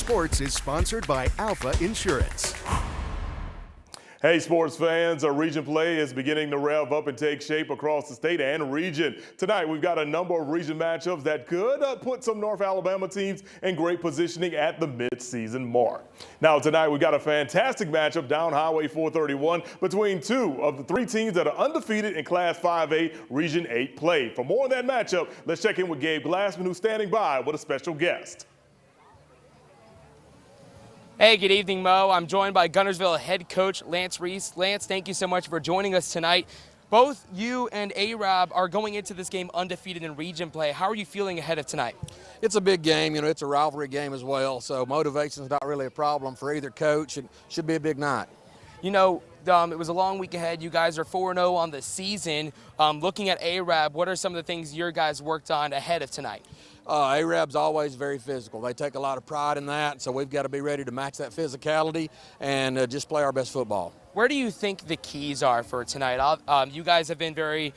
Sports is sponsored by Alpha Insurance. Hey, sports fans, region play is beginning to rev up and take shape across the state and region. Tonight, we've got a number of region matchups that could put some North Alabama teams in great positioning at the mid-season mark. Now, tonight, we've got a fantastic matchup down Highway 431 between two of the three teams that are undefeated in Class 5A Region 8 play. For more on that matchup, let's check in with Gabe Glassman, who's standing by with a special guest. Hey, good evening, Mo. I'm joined by Guntersville head coach Lance Reese. Lance, thank you so much for joining us tonight. Both you and Arab are going into this game undefeated in region play. How are you feeling ahead of tonight? It's a big game. You know, it's a rivalry game as well, so motivation is not really a problem for either coach. It should be a big night. You know, it was a long week ahead. You guys are 4-0 on the season. Looking at Arab, what are some of the things your guys worked on ahead of tonight? Arab's always very physical. They take a lot of pride in that, so we've got to be ready to match that physicality and just play our best football. Where do you think the keys are for tonight? You guys have been very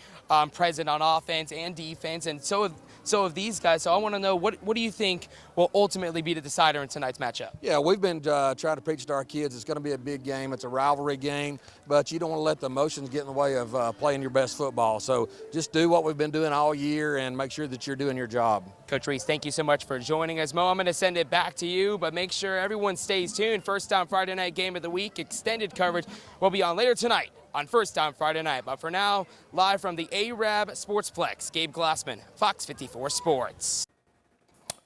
present on offense and defense, and so have these guys. So I want to know, what do you think will ultimately be the decider in tonight's matchup? Yeah, we've been trying to preach to our kids it's going to be a big game. It's a rivalry game, but you don't want to let the emotions get in the way of playing your best football. So just do what we've been doing all year and make sure that you're doing your job. Coach Reese, thank you so much for joining us. Mo, I'm going to send it back to you, but make sure everyone stays tuned. First Down Friday Night Game of the Week, extended coverage will be on later tonight on First Down Friday Night. But for now, live from the Arab Sportsplex, Gabe Glassman, Fox 54 Sports.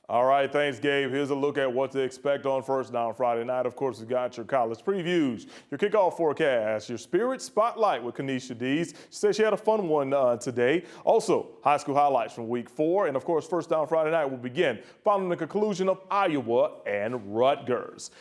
All right, thanks, Gabe. Here's a look at what to expect on First Down Friday night. Of course, we've got your college previews, your kickoff forecast, your Spirit Spotlight with Kanisha Dees. She said she had a fun one today. Also, high school highlights from Week 4. And, of course, First Down Friday night will begin following the conclusion of Iowa and Rutgers.